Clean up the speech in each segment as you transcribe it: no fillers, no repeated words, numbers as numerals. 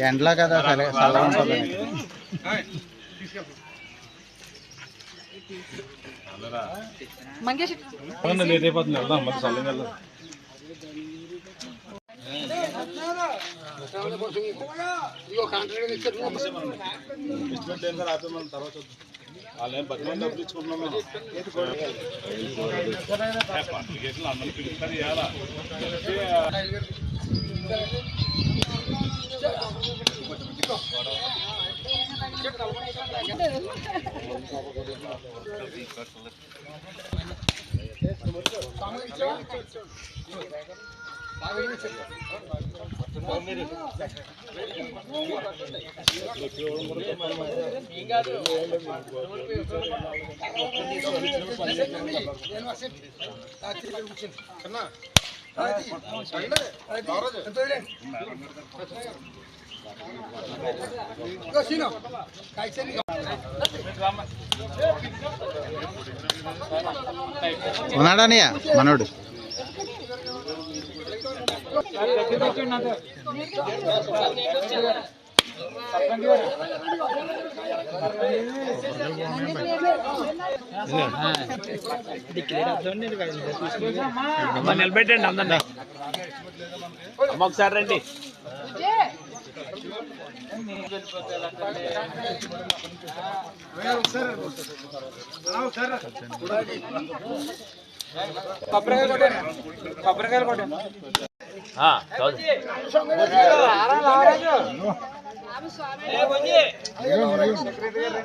ఎండలో కదా సరే చల్లగా ఉంటుంది. వాళ్ళేం బతిమని డబ్బులు ఇచ్చుకుంటున్నాం మేము అందరూ పిలుస్తారు ఇవాళ ఉన్నాడనియ మనోడు నిలబెట్టండి అందరినీ ఒకసారి రండి.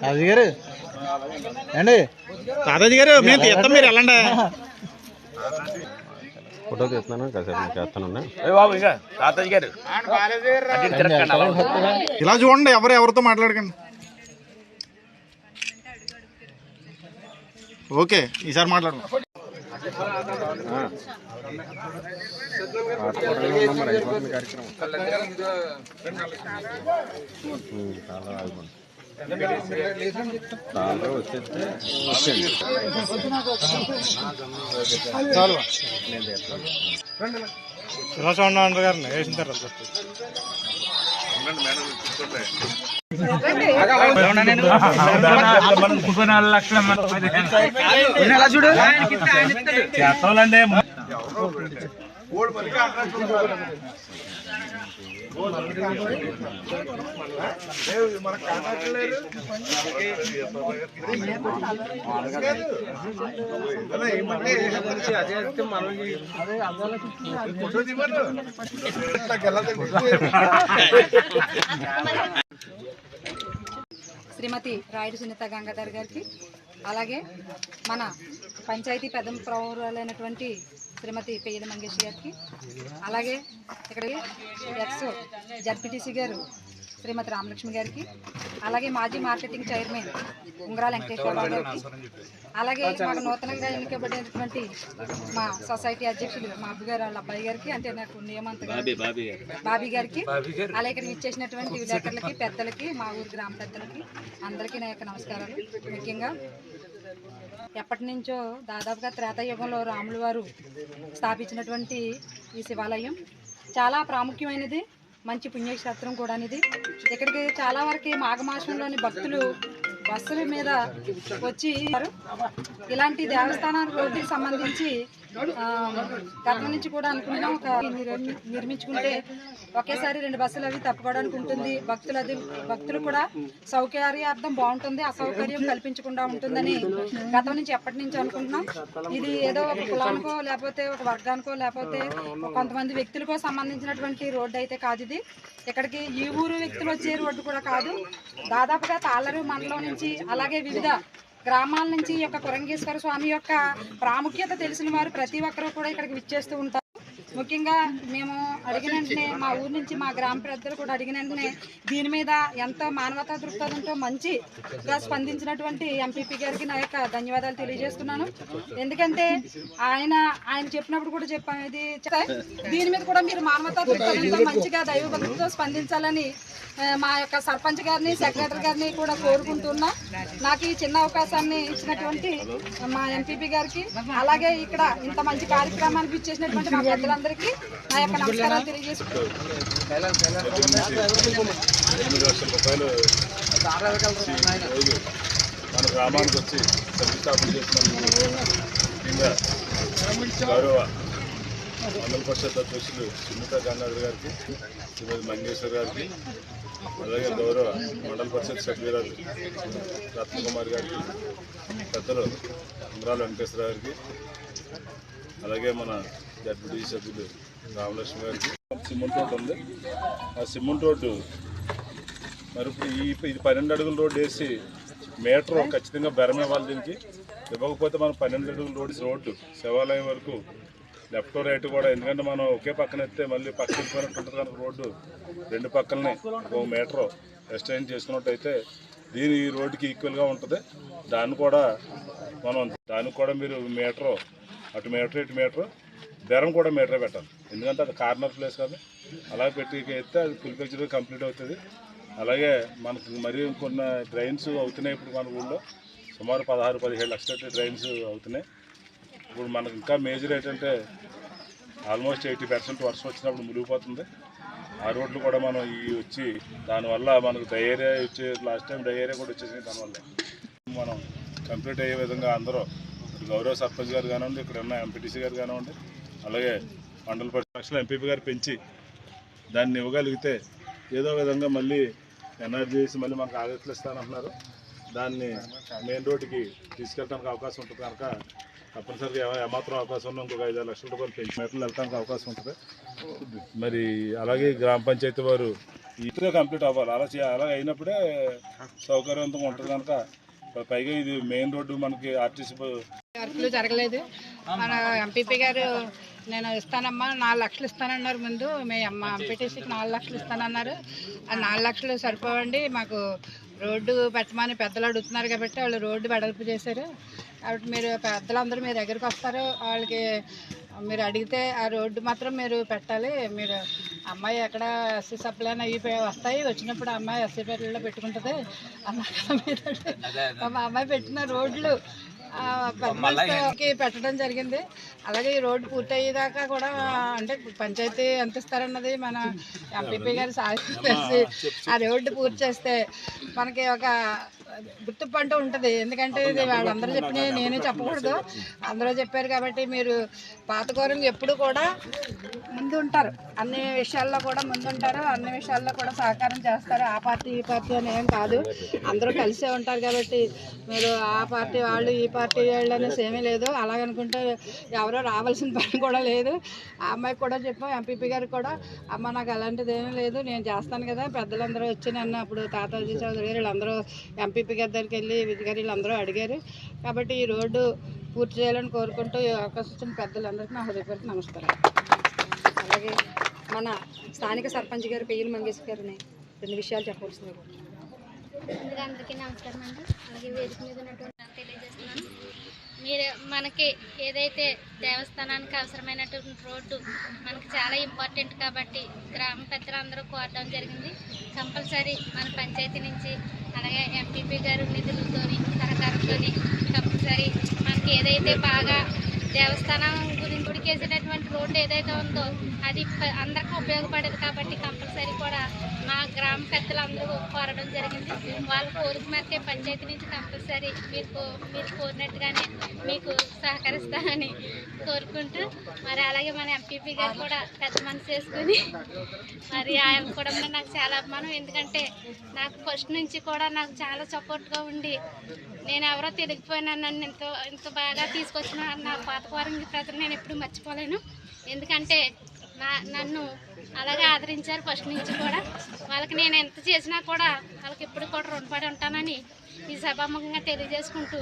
రాజు గారు అండి, తాతాజీ గారు మేము తీస్తాం, మీరు వెళ్ళండి. ఫోటో తీస్తున్నాను కాసేపు చేస్తాను. బాబు ఇంకా తాతాజీ గారు ఇలా చూడండి, ఎవరితో మాట్లాడకండి. ఓకే, ఈసారి మాట్లాడండి. శివస్వామి గారిని వేసిన తర్వాత చేస్తాండి. శ్రీమతి రాయుడు సునీత గంగాధర్ గారికి, అలాగే మన పంచాయతీ పెద్ద ప్రౌఢులైనటువంటి శ్రీమతి పెయ్యల మంగేష్ గారికి, అలాగే ఇక్కడ ఎక్స్ జడ్పీటీసీ గారు శ్రీమతి రామలక్ష్మి గారికి, అలాగే మాజీ మార్కెటింగ్ చైర్మన్ ఉంగరాల వెంకటేశ్వరరావు గారికి, అలాగే మాకు నూతనంగా ఎన్నికబడినటువంటి మా సొసైటీ అధ్యక్షులు మా అబ్బు గారు వాళ్ళ అబ్బాయి గారికి, అంటే నాకు నియమంత బాబీ గారికి, అలాగే ఇక్కడికి ఇచ్చేసినటువంటి విలేకరులకి, పెద్దలకి, మా ఊరి గ్రామ పెద్దలకి అందరికీ నా యొక్క నమస్కారాలు. ముఖ్యంగా ఎప్పటి నుంచో దాదాపుగా త్రేతాయుగంలో రాములు వారు స్థాపించినటువంటి ఈ శివాలయం చాలా ప్రాముఖ్యమైనది, మంచి పుణ్యక్షేత్రం కూడా. ఇది ఇక్కడికి చాలా వరకు మాఘమాసంలోని భక్తులు బస్సుల మీద వచ్చి ఇలాంటి దేవస్థానాల రోడ్డుకి సంబంధించి గతం నుంచి కూడా అనుకున్నాం, ఒక నిర్మించుకుంటే ఒకేసారి 2 బస్సులు అవి తప్పుకోవడానికి ఉంటుంది, భక్తులు కూడా సౌకర్యార్థం బాగుంటుంది, అసౌకర్యం కల్పించకుండా ఉంటుందని గతం నుంచి ఎప్పటి నుంచి అనుకుంటున్నాం. ఇది ఏదో ఒక కులానికో లేకపోతే ఒక వర్గానికో లేకపోతే కొంతమంది వ్యక్తులకో సంబంధించినటువంటి రోడ్డు అయితే కాదు. ఇది ఇక్కడికి ఈ ఊరు వ్యక్తులు వచ్చే రోడ్డు కూడా కాదు. దాదాపుగా తాళ్ళరు మండలం నుంచి అలాగే వివిధ గ్రామాల నుంచి ఈ యొక్క కురంగేశ్వర స్వామి యొక్క ప్రాముఖ్యత తెలిసిన వారు ప్రతి ఒక్కరూ కూడా ఇక్కడికి విచ్చేస్తూ ఉంటారు. ముఖ్యంగా మేము అడిగిన వెంటనే మా ఊరు నుంచి మా గ్రామ పెద్దలు కూడా అడిగిన వెంటనే దీని మీద ఎంత మానవతా దృక్పథంతో మంచిగా స్పందించినటువంటి ఎంపీపీ గారికి నా యొక్క ధన్యవాదాలు తెలియజేస్తున్నాను. ఎందుకంటే ఆయన చెప్పినప్పుడు కూడా చెప్పాను, ఇది దీని మీద కూడా మీరు మానవతా దృక్పథంతో మంచిగా దైవభక్తితో స్పందించాలని మా యొక్క సర్పంచ్ గారిని, సెక్రటరీ గారిని కూడా కోరుకుంటున్నా. నాకు ఈ చిన్న అవకాశాన్ని ఇచ్చినటువంటి మా ఎంపీపీ గారికి, అలాగే ఇక్కడ ఇంత మంచి కార్యక్రమానికి ఇచ్చేసినటువంటి మా పెద్దలందరికీ నా యొక్క నమస్కారాలు తెలియజేస్తున్నాను. 8 లక్షల రూపాయలు రోజు మన గ్రామానికి వచ్చి శంకుస్థాపన చేసినందుకు ముఖ్యంగా గౌరవ మండల పరిషత్ అధ్యక్షులు సునీత గంగాధర్ గారికి, శ్రీమతి మంగేశ్వర్ గారికి, అలాగే గౌరవ మండల పరిషత్ సభ్యురాలు రత్నకుమారి గారికి, పెద్దలు ఉమరాల వెంకటేశ్వర గారికి, అలాగే మన జడ్పీటీ సభ్యులు రామలక్ష్మి గారికి. సిమెంట్ రోడ్డు ఉంది. ఆ సిమెంట్ రోడ్డు మరి ఇప్పుడు ఇది 12 అడుగుల రోడ్డు వేసి మీటర్ ఖచ్చితంగా బెరం ఇవ్వాలి. దీనికి ఇవ్వకపోతే మనం 12 అడుగుల రోడ్డు శివాలయం వరకు లెఫ్ట్ రైట్ కూడా, ఎందుకంటే మనం ఒకే పక్కన ఎత్తే మళ్ళీ పక్కన వెళ్ళిపోయినట్టు ఉంటుంది కనుక రోడ్డు 2 పక్కలని 1 మీటర్ ఎక్స్టెండ్ చేసుకున్నట్టయితే ఈ రోడ్డుకి ఈక్వల్గా ఉంటుంది. దానికి కూడా మీరు మీటరు, అటు మీటర్ ఇటు మీటర్, బెరం కూడా మీటరే పెట్టాలి. ఎందుకంటే అది కార్నర్ ప్లేస్ కదా, అలా పెట్టి ఎత్తే అది ఫుల్ పిక్చర్ కంప్లీట్ అవుతుంది. అలాగే మనకు మరి కొన్ని డ్రైన్స్ అవుతున్నాయి. ఇప్పుడు మన ఊళ్ళో సుమారు 16-17 లక్షల డ్రైన్స్ అవుతున్నాయి. ఇప్పుడు మనకు ఇంకా మేజర్ ఏంటంటే ఆల్మోస్ట్ 80% వర్షం వచ్చినప్పుడు మునిగిపోతుంది. ఆ రోడ్లు కూడా మనం వచ్చి దానివల్ల మనకు డయేరియా వచ్చే, లాస్ట్ టైం డయేరియా కూడా వచ్చేసింది. దానివల్ల మనం కంప్లీట్ అయ్యే విధంగా అందరూ, గౌరవ సర్పంచ్ గారు కానివ్వండి, ఇక్కడ ఉన్న ఎంపీటీసీ గారు కానివ్వండి, అలాగే మండల పరిషత్ లక్షల ఎంపీపీ గారు పెంచి దాన్ని ఇవ్వగలిగితే ఏదో విధంగా మళ్ళీ ఎనర్జీ చేసి మళ్ళీ మనకు ఆగస్టులు ఇస్తానంటున్నారు. దాన్ని మెయిన్ రోడ్డుకి తీసుకెళ్ళడానికి అవకాశం ఉంటుంది కనుక తప్పనిసరిగా ఏమాత్రం అవకాశం ఉన్నా ఇంకొక 5-6 లక్షల రూపాయలు పెంచి మీటర్లు వెళ్ళడానికి అవకాశం ఉంటుంది. మరి అలాగే గ్రామ పంచాయతీ వారు ఇప్పుడే కంప్లీట్ అవ్వాలి. అలా అయినప్పుడే సౌకర్యవంతంగా ఉంటుంది కనుక పైగా ఇది మెయిన్ రోడ్డు మనకి ఆర్టీసీ వర్కులు జరగలేదు. మన ఎంపీపీ గారు నేను ఇస్తానమ్మా 4 లక్షలు ఇస్తానన్నారు. ముందు మా ఎంపీటీసీకి 4 లక్షలు ఇస్తానన్నారు. ఆ 4 లక్షలు సరిపోవండి, మాకు రోడ్డు పెట్టమని పెద్దలు అడుగుతున్నారు కాబట్టి వాళ్ళు రోడ్డు వెడల్పు చేశారు. కాబట్టి మీరు పెద్దలందరూ మీ దగ్గరికి వస్తారు, వాళ్ళకి మీరు అడిగితే ఆ రోడ్డు మాత్రం మీరు పెట్టాలి. మీరు అమ్మాయి ఎక్కడ ఎస్సీ సప్లైన్ అవి వస్తాయి, వచ్చినప్పుడు అమ్మాయి ఎస్సీ పేర్లలో పెట్టుకుంటుంది అన్నారు కదా మీరు. మా అమ్మాయి పెట్టిన రోడ్లు పెట్టడం జరిగింది. అలాగే ఈ రోడ్డు పూర్తి అయ్యేదాకా కూడా, అంటే పంచాయతీ ఎంత ఇస్తారన్నది మన ఎంపీపీ గారు సాధించి ఆ రోడ్డు పూర్తి చేస్తే మనకి ఒక గుర్తింపు అంటూ ఉంటుంది. ఎందుకంటే ఇది వాళ్ళందరూ చెప్పిన నేనే చెప్పకూడదు, అందరూ చెప్పారు కాబట్టి మీరు పాతకూరం ఎప్పుడు కూడా ముందు ఉంటారు, అన్ని విషయాల్లో కూడా ముందుంటారు, అన్ని విషయాల్లో కూడా సహకారం చేస్తారు. ఆ పార్టీ ఈ పార్టీ అని ఏం కాదు, అందరూ కలిసే ఉంటారు. కాబట్టి మీరు ఆ పార్టీ వాళ్ళు ఈ పార్టీ వాళ్ళు అనేసి ఏమీ లేదు. అలాగనుకుంటే ఎవరో రావాల్సిన పని కూడా లేదు. ఆ అమ్మాయికి కూడా చెప్పాం, ఎంపీపీ గారికి కూడా, అమ్మ నాకు అలాంటిది ఏమీ లేదు, నేను చేస్తాను కదా. పెద్దలందరూ వచ్చి నన్ను అప్పుడు తాతాజీ చౌదరి గారు వీళ్ళందరూ ఎంపీపీ గారి దగ్గరికి వెళ్ళి విజయ్ గారు వీళ్ళందరూ అడిగారు. కాబట్టి ఈ రోడ్డు పూర్తి చేయాలని కోరుకుంటూ ఈ అవకాశం ఇచ్చిన పెద్దలందరికీ నా హృదయపూర్వక నమస్కారం. అలాగే మన స్థానిక సర్పంచ్ గారు పెయ్యల మంగేశ్వర్ గారిని 2 విషయాలు చెప్పవలసింది. అందరికీ నమస్కారం అండి. అలాగే వేదిక మీద ఉన్నటువంటి తెలియజేస్తున్నాను. మీరు మనకి ఏదైతే దేవస్థానానికి అవసరమైనటువంటి రోడ్డు మనకి చాలా ఇంపార్టెంట్ కాబట్టి గ్రామ పెద్దలందరూ కోరడం జరిగింది. కంపల్సరీ మన పంచాయతీ నుంచి అలాగే ఎంపీపీ గారు నిధులతో సహకారంతో కంపల్సరీ మనకి ఏదైతే బాగా దేవస్థానం గురించి ఉడికేసినటువంటి రోడ్డు ఏదైతే ఉందో అది అందరికీ ఉపయోగపడేది కాబట్టి కంపల్సరీ కూడా మా గ్రామ పెద్దలందరూ కోరడం జరిగింది. వాళ్ళ కోరిక మేరకే పంచాయతీ నుంచి కంపల్సరీ మీరు కోరినట్టుగానే మీకు సహకరిస్తానని కోరుకుంటూ, మరి అలాగే మన ఎంపీపీ గారు కూడా పెద్ద మనసు చేసుకుని మరి ఆయన కూడా నాకు చాలా అభిమానం. ఎందుకంటే నాకు ఫస్ట్ నుంచి కూడా నాకు చాలా సపోర్ట్గా ఉండి నేను ఎవరో తెలియకపోయినా నన్ను ఇంత బాగా తీసుకొచ్చిన నా పాతకూరం ప్రజలు నేను ఎప్పుడు మర్చిపోలేను. ఎందుకంటే నన్ను అలాగే ఆదరించారు ఫస్ట్ నుంచి కూడా. వాళ్ళకి నేను ఎంత చేసినా కూడా వాళ్ళకి ఎప్పుడు కూడా రుణపడి ఉంటానని ఈ సభాముఖంగా తెలియజేసుకుంటూ,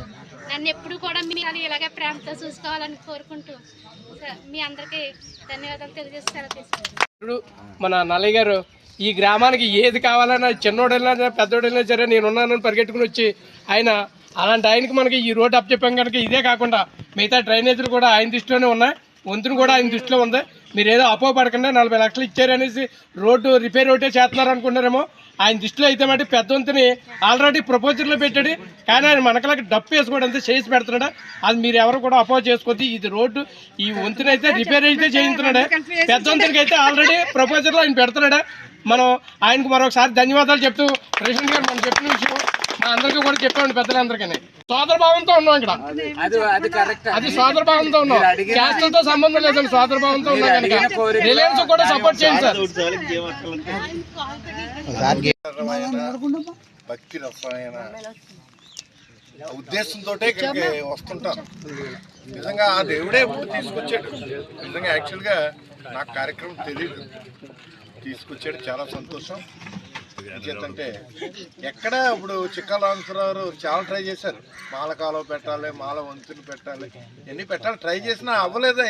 నన్ను ఎప్పుడు కూడా మీరు ఇలాగే ప్రేమతో చూసుకోవాలని కోరుకుంటూ మీ అందరికీ ధన్యవాదాలు తెలియజేసి సెలవు తీసుకుంటాను. మన నల్లయ్య గారు ఈ గ్రామానికి ఏది కావాలన్నా, చిన్నోడైనా పెద్దోడైనా సరే నేనున్నానని పరిగెట్టుకుని వచ్చి ఆయన, అలాంటి ఆయనకి మనకి ఈ రోడ్డు అప్పచెప్పాం కనుక ఇదే కాకుండా మిగతా డ్రైనేజీలు కూడా ఆయన దృష్టిలోనే ఉన్నాయి, వంతును కూడా ఆయన దృష్టిలో ఉంది. మీరు ఏదో అపోపడకుండా 40 లక్షలు ఇచ్చారనేసి రోడ్డు రిపేర్ ఒకటే చేస్తున్నారు అనుకున్నారేమో. ఆయన దృష్టిలో అయితే మట్టి పెద్ద వంతుని ఆల్రెడీ ప్రపోజల్లో పెట్టాడు, కానీ ఆయన మనకలకి డప్పు వేసుకోవడం చేసి పెడుతున్నాడు. అది మీరు ఎవరు కూడా అపోజ్ చేసుకోవద్దు. ఇది రోడ్డు ఈ వంతునైతే రిపేర్ అయితే చేయించున్నాడు, పెద్ద వంతునికి అయితే ఆల్రెడీ ప్రపోజల్లో ఆయన పెడుతున్నాడు. మనం ఆయనకు మరొకసారి ధన్యవాదాలు చెప్తూ, ప్రెసిడెంట్ గారు మనం చెప్పిన విషయం మా అందరికీ కూడా చెప్పామండి, పెద్దలందరికీ సోదర భావంతో ఉన్నాం ఇక్కడ. అది సోదర భావంతో ఉన్నాం, శాస్త్రంతో సంబంధం లేదండి, సోదర భావంతో ఉన్నాం కనుక రిలయన్స్ కూడా సపోర్ట్ చేయండి సార్. భక్తి రసమైన ఉద్దేశంతో ఇక్కడికి వస్తుంటాం. నిజంగా ఆ దేవుడే ఇప్పుడు తీసుకొచ్చాడు. నిజంగా యాక్చువల్గా నాకు కార్యక్రమం తెలియదు, తీసుకొచ్చాడు, చాలా సంతోషం. చేతంటే ఎక్కడ ఇప్పుడు చిక్కలాంసరావు చాలా ట్రై చేశారు, మాల కాలువ పెట్టాలి, మాల వంతులు పెట్టాలి, ఇవన్నీ పెట్టాలి ట్రై చేసినా అవ్వలేదు.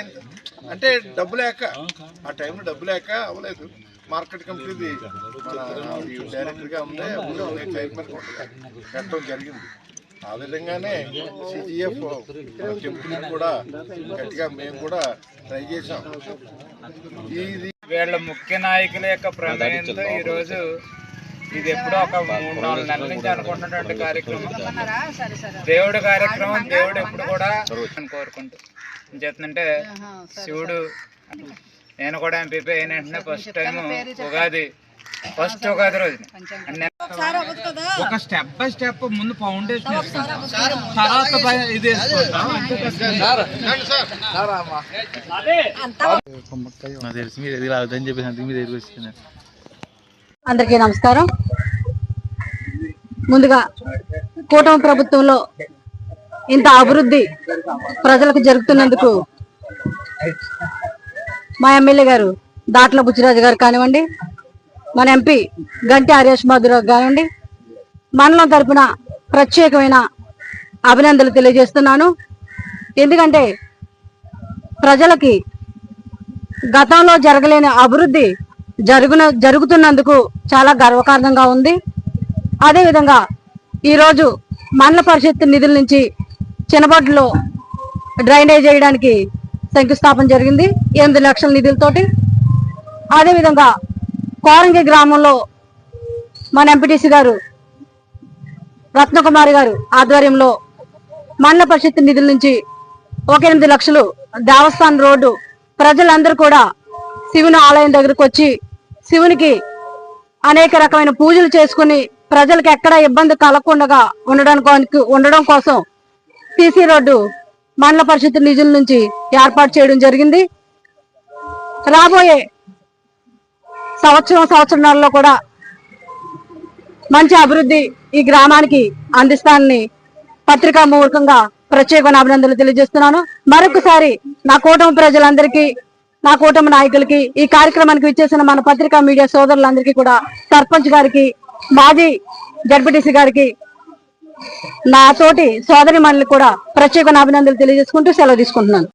అంటే డబ్బు లేక, ఆ టైంలో డబ్బు లేక అవ్వలేదు. మార్కెట్ కమిటీది మన డైరెక్టర్గా ఉండే అప్పుడు చైర్మన్ పెట్టడం జరిగింది. ఆ విధంగానే సిజిఎఫ్ టెంపుల్ కూడా గట్టిగా మేము కూడా ట్రై చేసాం. ఇది వీళ్ళ ముఖ్య నాయకుల యొక్క ప్రమేయంతో ఈరోజు ఇది ఎప్పుడో ఒక 3-4 నెలల నుంచి అనుకుంటున్నటువంటి కార్యక్రమం, దేవుడి కార్యక్రమం. దేవుడు ఎప్పుడు కూడా కోరుకుంటూ చేస్తుంటే శివుడు, నేను కూడా ఎంపీపీ అయిన వెంటనే ఫస్ట్ టైం ఫస్ట్ ఉగాది రోజు ఒక స్టెప్ బై స్టెప్ ముందు ఫౌండేషన్ తర్వాత ఇది అందరికీ నమస్కారం. ముందుగా కూటమి ప్రభుత్వంలో ఇంత అభివృద్ధి ప్రజలకు జరుగుతున్నందుకు మా ఎమ్మెల్యే గారు దాట్ల బుచ్చిరాజు గారు కానివ్వండి, మన ఎంపీ గంటి హరీష్ మాధురావు కానివ్వండి, మండలం తరపున ప్రత్యేకమైన అభినందనలు తెలియజేస్తున్నాను. ఎందుకంటే ప్రజలకి గతంలో జరగలేని అభివృద్ధి జరుగుతున్నందుకు చాలా గర్వకారణంగా ఉంది. అదేవిధంగా ఈరోజు మండల పరిషత్ నిధుల నుంచి చిన్నబొడ్లో డ్రైనేజ్ చేయడానికి శంకుస్థాపన జరిగింది 8 లక్షల నిధులతోటి. అదేవిధంగా కోరంగి గ్రామంలో మన ఎంపీటీసీ గారు రత్నకుమారి గారు ఆధ్వర్యంలో మండల పరిషత్ నిధుల నుంచి 8 లక్షలు దేవస్థానం రోడ్డు, ప్రజలందరూ కూడా శివుని ఆలయం దగ్గరకు వచ్చి శివునికి అనేక రకమైన పూజలు చేసుకుని ప్రజలకు ఎక్కడ ఇబ్బంది కలగకుండా ఉండడం కోసం సీసీ రోడ్డు మండల పరిషత్ నిధుల నుంచి ఏర్పాటు చేయడం జరిగింది. రాబోయే సంవత్సరాల్లో కూడా మంచి అభివృద్ధి ఈ గ్రామానికి అందిస్తానని పత్రికా మూలకంగా ప్రత్యేకమైన అభినందనలు తెలియజేస్తున్నాను. మరొకసారి నా కూటమి ప్రజలందరికీ, నా కూటమి నాయకులకి, ఈ కార్యక్రమానికి విచ్చేసిన మన పత్రికా మీడియా సోదరులందరికీ కూడా, సర్పంచ్ గారికి, మాజీ జడ్పీటీసీ గారికి, నా తోటి సోదరి మండలికి కూడా ప్రత్యేకమైన అభినందనలు తెలియజేసుకుంటూ సెలవు తీసుకుంటున్నాను.